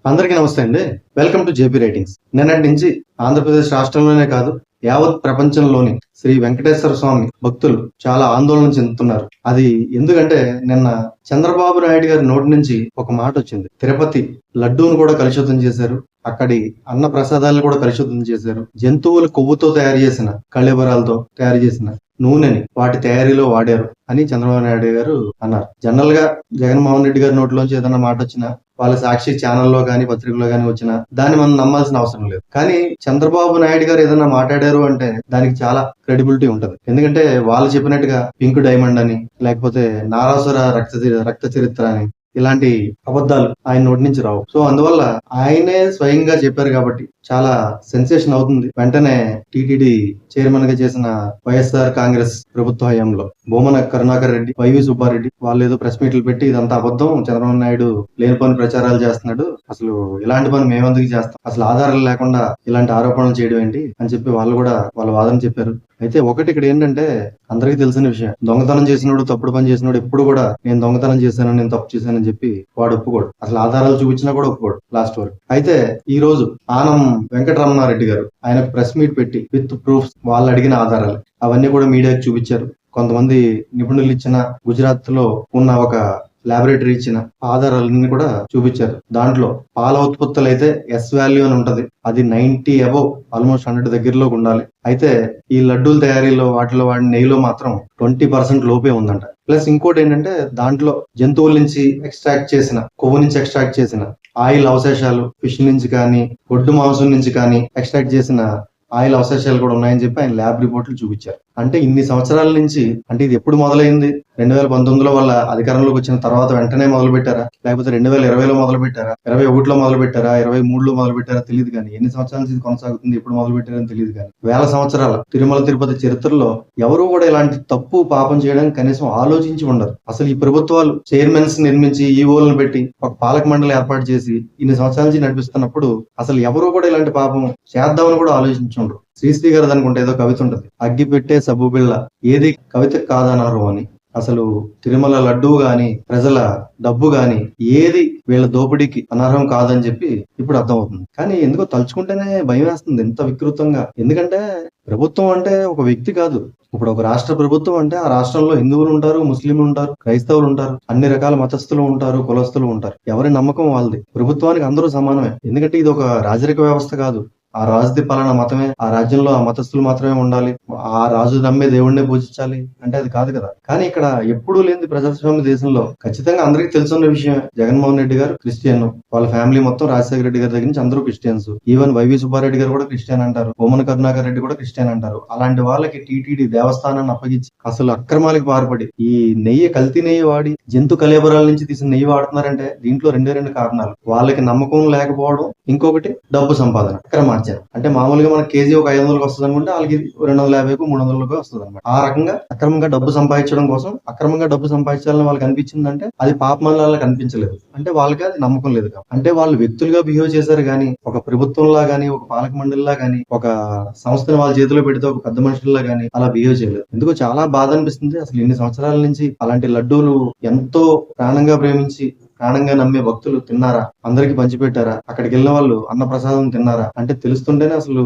అందరికీ నమస్తే అండి. Welcome to JP writings. నిన్నటి నుంచి ఆంధ్రప్రదేశ్ రాష్ట్రంలోనే కాదు, యావత్ ప్రపంచంలోని శ్రీ వెంకటేశ్వర స్వామి భక్తులు చాలా ఆందోళన చెందుతున్నారు. అది ఎందుకంటే నిన్న చంద్రబాబు నాయుడు గారి నోటి నుంచి ఒక మాట వచ్చింది. తిరుపతి లడ్డూను కూడా కలుషితం చేశారు, అక్కడి అన్న ప్రసాదాలను కూడా కలుషితం చేశారు, జంతువుల కొవ్వుతో తయారు చేసిన కళేబరాలతో తయారు చేసిన నూనెని వాటి తయారీలో వాడారు అని చంద్రబాబు నాయుడు గారు అన్నారు. జనరల్ గా జగన్మోహన్ రెడ్డి గారి నోట్లోంచి ఏదైనా మాట వచ్చినా, వాళ్ళ సాక్షి ఛానల్లో గానీ పత్రికలో గానీ వచ్చినా దాన్ని మనం నమ్మాల్సిన అవసరం లేదు. కానీ చంద్రబాబు నాయుడు గారు ఏదైనా మాట్లాడారు అంటే దానికి చాలా క్రెడిబిలిటీ ఉంటది. ఎందుకంటే వాళ్ళు చెప్పినట్టుగా పింక్ డైమండ్ అని, లేకపోతే నారాసుర రక్త చరిత్ర అని ఇలాంటి అబద్ధాలు ఆయన నోటి నుంచి రావు. సో అందువల్ల ఆయనే స్వయంగా చెప్పారు కాబట్టి చాలా సెన్సేషన్ అవుతుంది. వెంటనే టీటీడీ చైర్మన్ గా చేసిన వైఎస్ఆర్ కాంగ్రెస్ ప్రభుత్వ హయాంలో బొమ్మన కరుణాకర్ రెడ్డి, వైవి సుబ్బారెడ్డి వాళ్ళు ఏదో ప్రెస్ మీట్లు పెట్టి ఇదంతా అబద్ధం, చంద్రబాబు నాయుడు లేనిపోని ప్రచారాలు చేస్తున్నాడు, అసలు ఇలాంటి పని మేమెందుకు చేస్తాం, అసలు ఆధారాలు లేకుండా ఇలాంటి ఆరోపణలు చేయడం ఏంటి అని చెప్పి వాళ్ళు కూడా వాళ్ళ వాదన చెప్పారు. అయితే ఒకటి ఇక్కడ ఏంటంటే అందరికీ తెలిసిన విషయం, దొంగతనం చేసినోడు, తప్పుడు పని చేసినోడు ఎప్పుడు కూడా నేను దొంగతనం చేశాను, నేను తప్పు చేశానని చెప్పి వాడు ఒప్పుకోడు. అసలు ఆధారాలు చూపించినా కూడా ఒప్పుకోడు లాస్ట్ వరకు. అయితే ఈ రోజు ఆనం వెంకటరమణారెడ్డి గారు ఆయన ప్రెస్ మీట్ పెట్టి విత్ ప్రూఫ్స్ వాళ్ళు అడిగిన ఆధారాలు అవన్నీ కూడా మీడియాకి చూపించారు. కొంతమంది నిపుణులు ఇచ్చిన గుజరాత్ లో ఉన్న ఒక ల్యాబొరేటరీ ఇచ్చిన ఆధారాలన్నీ కూడా చూపించారు. దాంట్లో పాల ఉత్పత్తులు అయితే ఎస్ వాల్యూ అని ఉంటది, అది 90 అబౌవ్, ఆల్మోస్ట్ 100 దగ్గరలో ఉండాలి. అయితే ఈ లడ్డూల తయారీలో వాటిలో వాడిన నెయ్యిలో మాత్రం 20% లోపే ఉందంట. ప్లస్ ఇంకోటి ఏంటంటే దాంట్లో జంతువుల నుంచి ఎక్స్ట్రాక్ట్ చేసిన కొవ్వు నుంచి ఎక్స్ట్రాక్ట్ చేసిన ఆయిల్ అవశేషాలు, ఫిష్ నుంచి కానీ గొడ్డు మాంసం నుంచి కానీ ఎక్స్ట్రాక్ట్ చేసిన ఆయిల్ అవశేషాలు కూడా ఉన్నాయని చెప్పి ఆయన ల్యాబ్ రిపోర్ట్లు చూపించారు. అంటే ఇన్ని సంవత్సరాల నుంచి, అంటే ఇది ఎప్పుడు మొదలైంది? 2019లో వాళ్ళ అధికారంలోకి వచ్చిన తర్వాత వెంటనే మొదలు పెట్టారా, లేకపోతే 2020లో మొదలు పెట్టారా, 21లో మొదలు పెట్టారా, 23లో మొదలు పెట్టారా తెలియదు. కానీ ఎన్ని సంవత్సరాల నుంచి కొనసాగుతుంది, ఎప్పుడు మొదలు పెట్టారని తెలియదు. కానీ వేల సంవత్సరాల తిరుమల తిరుపతి చరిత్రలో ఎవరు కూడా ఇలాంటి తప్పు పాపం చేయడానికి కనీసం ఆలోచించి ఉండరు. అసలు ఈ ప్రభుత్వాలు చైర్మన్స్ నిర్మించి ఈఓలను పెట్టి ఒక పాలక మండలి ఏర్పాటు చేసి ఇన్ని సంవత్సరాల నుంచి నడిపిస్తున్నప్పుడు అసలు ఎవరు కూడా ఇలాంటి పాపం చేద్దామని కూడా ఆలోచించుండ్రు. శ్రీశ్రీ గారు అనుకుంటే ఏదో కవిత ఉంటది, అగ్గి పెట్టే సబ్బు బిళ్ళ ఏది కవిత కాదన్నారు అని. అసలు తిరుమల లడ్డూ గాని ప్రజల డబ్బు గాని ఏది వీళ్ళ దోపిడీకి అనర్హం కాదని చెప్పి ఇప్పుడు అర్థమవుతుంది. కానీ ఎందుకో తలుచుకుంటేనే భయం వేస్తుంది ఎంత వికృతంగా. ఎందుకంటే ప్రభుత్వం అంటే ఒక వ్యక్తి కాదు. ఇప్పుడు ఒక రాష్ట్ర ప్రభుత్వం అంటే ఆ రాష్ట్రంలో హిందువులు ఉంటారు, ముస్లింలు ఉంటారు, క్రైస్తవులు ఉంటారు, అన్ని రకాల మతస్థులు ఉంటారు, కులస్తులు ఉంటారు. ఎవరి నమ్మకం వాళ్ళది. ప్రభుత్వానికి అందరూ సమానమే. ఎందుకంటే ఇది ఒక రాజరిక వ్యవస్థ కాదు. ఆ రాజుది పలానా మతమే, ఆ రాజ్యంలో ఆ మతస్థులు మాత్రమే ఉండాలి, ఆ రాజు నమ్మే దేవుడినే పూజించాలి అంటే అది కాదు కదా. కానీ ఇక్కడ ఎప్పుడూ లేని ప్రజాస్వామ్య దేశంలో ఖచ్చితంగా అందరికీ తెలుసున్న విషయం, జగన్మోహన్ రెడ్డి గారు క్రిస్టియన్, వాళ్ళ ఫ్యామిలీ మొత్తం రాజశేఖర రెడ్డి గారి దగ్గర నుంచి అందరూ క్రిస్టియన్స్. ఈవెన్ వైవి సుబ్బారెడ్డి గారు కూడా క్రిస్టియన్ అంటారు, బొమ్మన కరుణాకర్ రెడ్డి కూడా క్రిస్టియన్ అంటారు. అలాంటి వాళ్ళకి టీటీడీ దేవస్థానాన్ని అప్పగించి అసలు అక్రమాలకు పాల్పడి ఈ నెయ్యి, కల్తీ నెయ్యి వాడి జంతు కళేబరాల నుంచి తీసిన నెయ్యి వాడుతున్నారంటే దీంట్లో రెండు కారణాలు. వాళ్ళకి నమ్మకం లేకపోవడం, ఇంకొకటి డబ్బు సంపాదన, అక్రమార్జన. అంటే మామూలుగా మన కేజీ ఒక 500కి వస్తుంది అనుకుంటే వాళ్ళకి 250కు 300కు వస్తుంది అనమాట. ఆ రకంగా అక్రమంగా డబ్బు సంపాదించడం కోసం అక్రమంగా డబ్బు సంపాదించాలని వాళ్ళకి అనిపించిందంటే అది పాపమల్లా కనిపించలేదు. అంటే వాళ్ళకి అది నమ్మకం లేదు. అంటే వాళ్ళు వ్యక్తులుగా బిహేవ్ చేశారు కానీ ఒక ప్రభుత్వంలా గానీ, ఒక పాలక మండలిలా గానీ, ఒక సంస్థను వాళ్ళ చేతిలో పెడితే ఒక పెద్ద మనుషుల్లా గానీ అలా బిహేవ్ చేయలేదు. ఎందుకో చాలా బాధ అనిపిస్తుంది. అసలు ఇన్ని సంవత్సరాల నుంచి అలాంటి లడ్డూలు ఎంతో ప్రాణంగా ప్రేమించి ప్రాణంగా నమ్మే భక్తులు తిన్నారా, అందరికి పంచిపెట్టారా, అక్కడికి వెళ్ళిన వాళ్ళు అన్న ప్రసాదం తిన్నారా అంటే తెలుస్తుంటేనే అసలు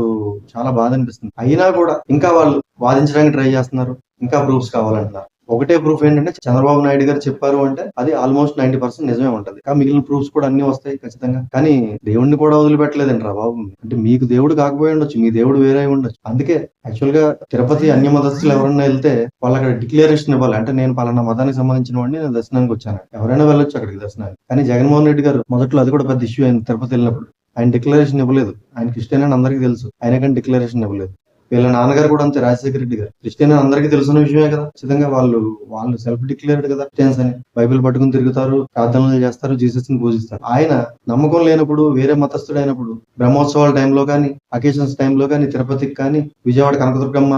చాలా బాధ అనిపిస్తుంది. అయినా కూడా ఇంకా వాళ్ళు వాదించడానికి ట్రై చేస్తున్నారు, ఇంకా ప్రూఫ్స్ కావాలంటున్నారు. ఒకటే ప్రూఫ్ ఏంటంటే చంద్రబాబు నాయుడు గారు చెప్పారు అంటే అది ఆల్మోస్ట్ 90% నిజమే ఉంటది. కానీ మిగిలిన ప్రూఫ్స్ కూడా అన్ని వస్తాయి ఖచ్చితంగా. కానీ దేవుడిని కూడా వదిలిపెట్టలేదండి రా బాబు. అంటే మీకు దేవుడు కాకపోయి ఉండొచ్చు, మీ దేవుడు వేరే ఉండొచ్చు. అందుకే యాక్చువల్ గా తిరుపతి అన్య మతస్థులు ఎవరైనా వెళ్తే వాళ్ళు అక్కడ డిక్లరేషన్ ఇవ్వాలి. అంటే నేను పలానా మతానికి సంబంధించిన వాడిని, నేను దర్శనానికి వచ్చాను, ఎవరైనా వెళ్ళొచ్చు అక్కడికి దర్శనానికి. కానీ జగన్మోహన్ రెడ్డి గారు మొదట్లో అది కూడా పెద్ద ఇష్యూ అయింది. తిరుపతి వెళ్ళినప్పుడు ఆయన డిక్లరేషన్ ఇవ్వలేదు. ఆయన క్రిస్టియన్ అని అందరికీ తెలుసు, ఆయన కానీ డిక్లరేషన్ ఇవ్వలేదు. వీళ్ళ నాన్నగారు కూడా అంతే, రాజశేఖర రెడ్డి గారు క్రిస్టియన్ అని అందరికీ తెలుసున్న విషయమే కదా. ఖచ్చితంగా వాళ్ళు సెల్ఫ్ డిక్లేర్డ్ కదా క్రిస్టియన్స్ అని. బైబిల్ పట్టుకుని తిరుగుతారు, ప్రార్థనలు చేస్తారు, జీసస్ ని పూజిస్తారు. ఆయన నమ్మకం లేనప్పుడు, వేరే మతస్థుడు అయినప్పుడు బ్రహ్మోత్సవాల టైంలో కానీ, అకేషన్స్ టైంలో కానీ, తిరుపతికి కానీ, విజయవాడ కనకదుర్గమ్మ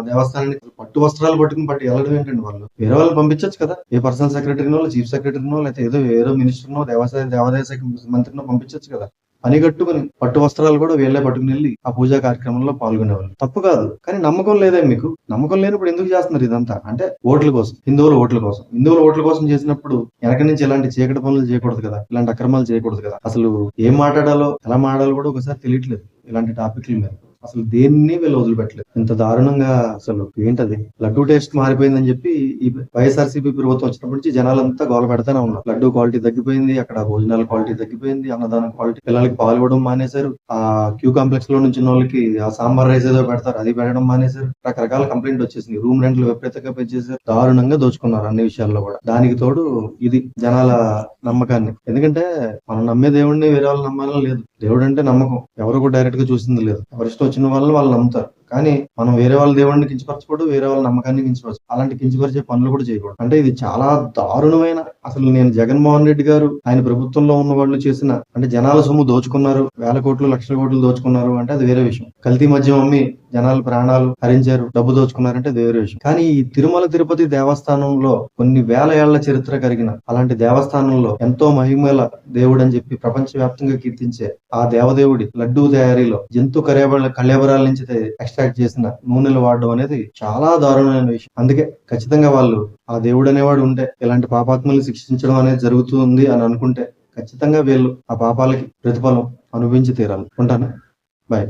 దేవస్థానానికి పట్టు వస్త్రాలు పట్టుకుని వెళ్ళడం ఏంటండి? వాళ్ళు వేరే వాళ్ళు పంపించచ్చు కదా, ఏ పర్సనల్ సెక్రటరీనో, చీఫ్ సెక్రటరీనో, లేకపోతే ఏదో మినిస్టర్నో, దేవాదాయ శాఖ మంత్రినో పంపించచ్చు కదా. పని కట్టుకుని పట్టు వస్త్రాలు కూడా వీళ్ళే పట్టుకుని వెళ్ళి ఆ పూజా కార్యక్రమంలో పాల్గొనేవాళ్ళు. తప్పు కాదు, కానీ నమ్మకం లేదే మీకు. నమ్మకం లేనప్పుడు ఎందుకు చేస్తున్నారు ఇదంతా? అంటే ఓట్ల కోసం, హిందువుల ఓట్ల కోసం. హిందువుల ఓట్ల కోసం చేసినప్పుడు వెనక నుంచి ఇలాంటి చీకటి పనులు చేయకూడదు కదా, ఇలాంటి అక్రమాలు చేయకూడదు కదా. అసలు ఏం మాట్లాడాలో ఎలా మాట్లాడాలో కూడా ఒకసారి తెలియట్లేదు ఇలాంటి టాపిక్ల మీద. అసలు దేన్ని వీళ్ళు వదిలిపెట్టలేదు. ఇంత దారుణంగా అసలు ఏంటది? లడ్డూ టేస్ట్ మారిపోయిందని చెప్పి ఈ వైఎస్ఆర్సీపీ ప్రభుత్వం వచ్చినప్పటి నుంచి జనాలంతా గోల పెడతానే ఉన్నారు. లడ్డూ క్వాలిటీ తగ్గిపోయింది, అక్కడ భోజనాల క్వాలిటీ తగ్గిపోయింది, అన్నదానం క్వాలిటీ, పిల్లలకి పాలు ఇవ్వడం మానేశారు, ఆ క్యూ కాంప్లెక్స్ లో నుంచి వాళ్ళకి ఆ సాంబార్ రైస్ ఏదో పెడతారు అది పెట్టడం మానేశారు. రకరకాల కంప్లైంట్ వచ్చేసింది. రూమ్ రెంట్లు విపరీతంగా పెంచేశారు, దారుణంగా దోచుకున్నారు అన్ని విషయాల్లో కూడా. దానికి తోడు ఇది జనాల నమ్మకాన్ని. ఎందుకంటే మనం నమ్మే దేవుడిని వేరే వాళ్ళు నమ్మాలని లేదు. దేవుడు అంటే నమ్మకం. ఎవరు కూడా డైరెక్ట్ గా చూసింది లేదు. ఎవరిష్టం వచ్చిన వాళ్ళని వాళ్ళు నమ్ముతారు. కానీ మనం వేరే వాళ్ళ దేవుడిని కించపరచకూడదు, వేరే వాళ్ళ నమ్మకాన్ని కించపరచు, అలాంటి కించపరిచే పనులు కూడా చేయకూడదు. అంటే ఇది చాలా దారుణమైన, అసలు నేను జగన్మోహన్ రెడ్డి గారు ఆయన ప్రభుత్వంలో ఉన్న వాళ్ళు చేసిన, అంటే జనాల సొమ్ము దోచుకున్నారు, వేల కోట్లు లక్షల కోట్లు దోచుకున్నారు అంటే అది వేరే విషయం. కల్తీ మద్యం అమ్మి జనాల ప్రాణాలు హరించారు, డబ్బు దోచుకున్నారంటే అది వేరే విషయం. కానీ ఈ తిరుమల తిరుపతి దేవస్థానంలో కొన్ని వేల ఏళ్ల చరిత్ర కలిగిన అలాంటి దేవస్థానంలో ఎంతో మహిమల దేవుడు అని చెప్పి ప్రపంచ వ్యాప్తంగా కీర్తించే ఆ దేవదేవుడి లడ్డూ తయారీలో జంతు కళేబరాల నుంచి ఎక్స్ట్రాక్ట్ చేసిన నూనెలు వాడడం అనేది చాలా దారుణమైన విషయం. అందుకే ఖచ్చితంగా వాళ్ళు, ఆ దేవుడు అనేవాడు ఉంటే ఇలాంటి పాపాత్మల్ని శిక్షించడం అనేది జరుగుతుంది అని అనుకుంటే ఖచ్చితంగా వీళ్ళు ఆ పాపాలకి ప్రతిఫలం అనుభవించి తీరాలి. ఉంటాను. బాయ్.